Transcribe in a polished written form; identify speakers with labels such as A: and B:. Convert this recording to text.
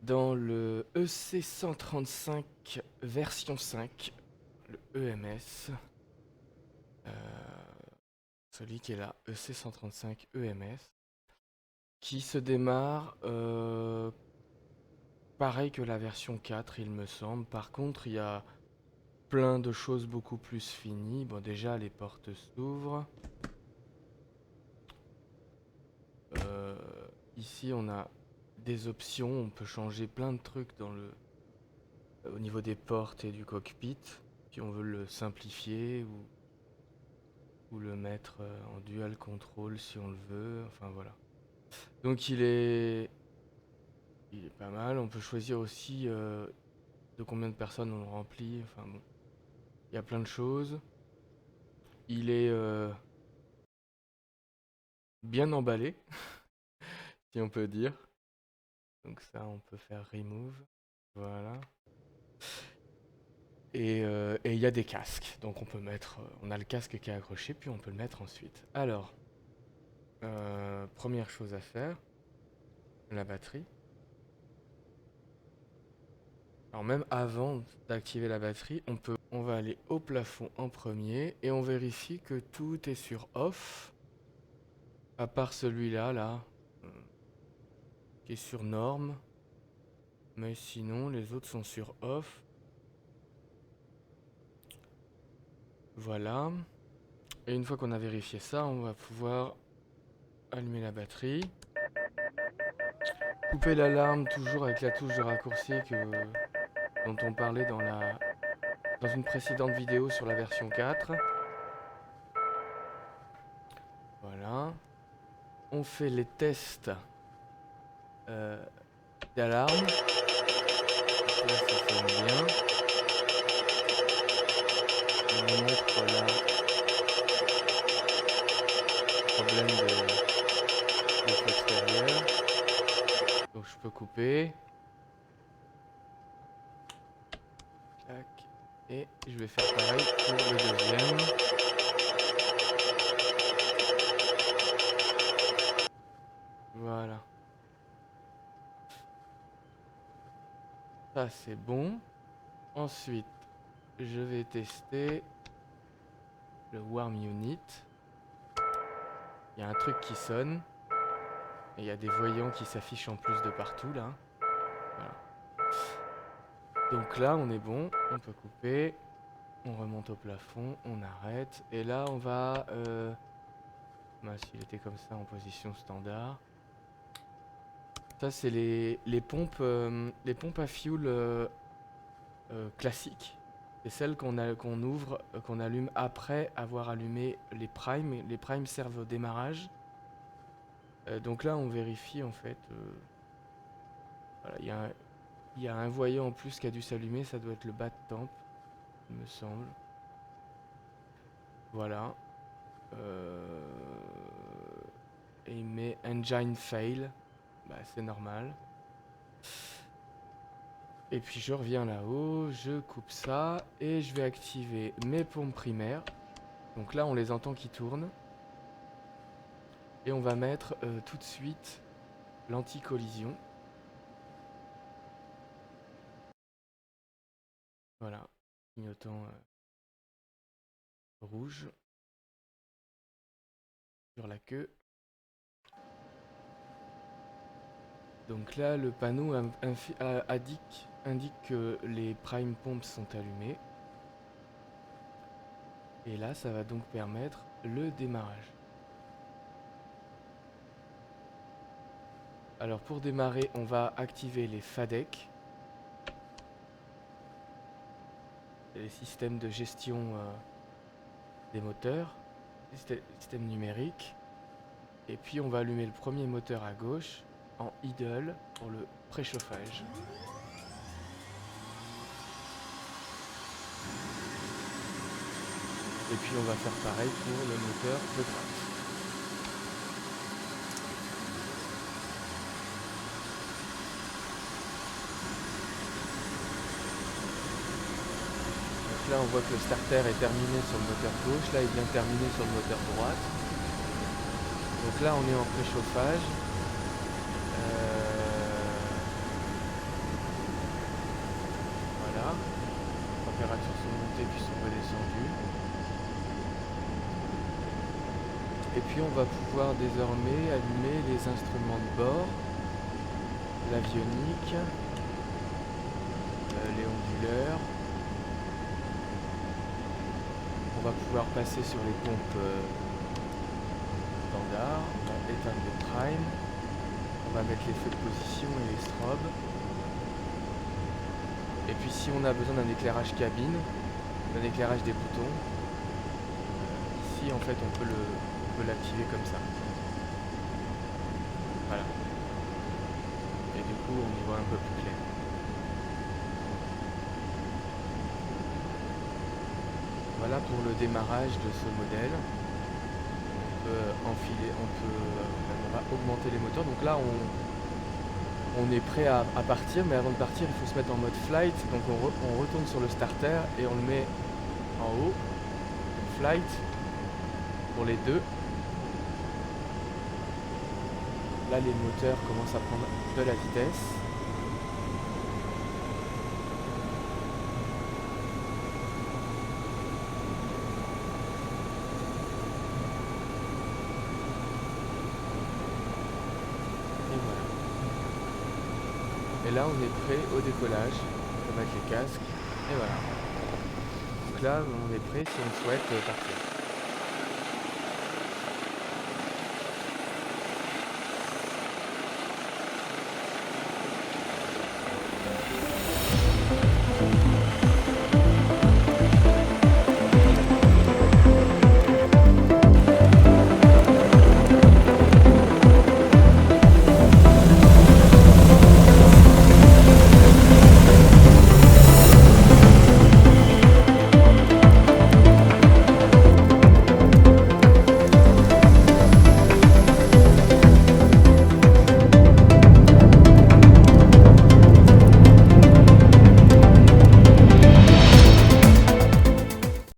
A: dans le EC135 version 5, le EMS. Euh, Celui qui est là, EC135 EMS, qui se démarre pareil que la version 4, il me semble. Par contre, il y a plein de choses beaucoup plus finies. Bon, déjà, les portes s'ouvrent. Euh, Ici, on a des options. On peut changer plein de trucs au niveau des portes et du cockpit. Si on veut le simplifier ou le mettre en dual control si on le veut. Enfin, voilà. Donc, il est pas mal. On peut choisir aussi de combien de personnes on le remplit. Enfin, bon. Il y a plein de choses. Il est bien emballé, si on peut dire. Donc ça, on peut faire remove. Voilà. Et il y a des casques. Donc on peut mettre... on a le casque qui est accroché, puis on peut le mettre ensuite. Alors, première chose à faire, la batterie. Alors même avant d'activer la batterie, on va aller au plafond en premier et on vérifie que tout est sur off. À part celui-là, là, qui est sur norme. Mais sinon, les autres sont sur off. Voilà. Et une fois qu'on a vérifié ça, on va pouvoir allumer la batterie. Couper l'alarme toujours avec la touche de raccourci dont on parlait dans une précédente vidéo sur la version 4. Voilà. On fait les tests euh, d'alarme. Là, ça sonne bien. On nous montre là le problème de feu extérieur. Donc je peux couper. Tac. Et je vais faire pareil pour le deuxième. Voilà. Ça c'est bon. Ensuite, je vais tester le Warm Unit. Il y a un truc qui sonne. Et il y a des voyants qui s'affichent en plus de partout là. Voilà. Donc là on est bon, on peut couper. On remonte au plafond, on arrête. Et là on va... s'il était comme ça en position standard. Ça c'est les pompes à fuel classiques. C'est celles qu'on ouvre, qu'on allume après avoir allumé les primes. Les primes servent au démarrage. Donc là on vérifie en fait. Voilà, il y a un voyant en plus qui a dû s'allumer, ça doit être le bas de temp, il me semble. Voilà. Et il met engine fail. Bah c'est normal. Et puis je reviens là-haut, je coupe ça et je vais activer mes pompes primaires. Donc là on les entend qui tournent. Et on va mettre tout de suite l'anti-collision. Voilà, clignotant rouge sur la queue. Donc là, le panneau indique que les prime pompes sont allumées. Et là, ça va donc permettre le démarrage. Alors pour démarrer, on va activer les FADEC. C'est les systèmes de gestion des moteurs, système numérique. Et puis on va allumer le premier moteur à gauche en idle pour le préchauffage. Et puis on va faire pareil pour le moteur de droite. Donc là on voit que le starter est terminé sur le moteur gauche, là il vient terminer sur le moteur droite. Donc là on est en préchauffage. températures sont montées puis sont redescendues. Et puis on va pouvoir désormais allumer les instruments de bord, l'avionique, les onduleurs. On va pouvoir passer sur les pompes standards. On va éteindre les primes. On va mettre les feux de position et les strobes. Et puis si on a besoin d'un éclairage cabine, d'un éclairage des boutons, ici en fait on peut l'activer comme ça. Voilà. Et du coup on y voit un peu plus clair. Voilà pour le démarrage de ce modèle. On peut enfiler, on va augmenter les moteurs. Donc là on est prêt à partir, mais avant de partir il faut se mettre en mode flight. Donc on retourne sur le starter et on le met en haut. Flight pour les deux. Là les moteurs commencent à prendre de la vitesse. Et voilà. Et là on est prêt au décollage. On va mettre les casques. Et voilà. Donc là on est prêt si on souhaite partir.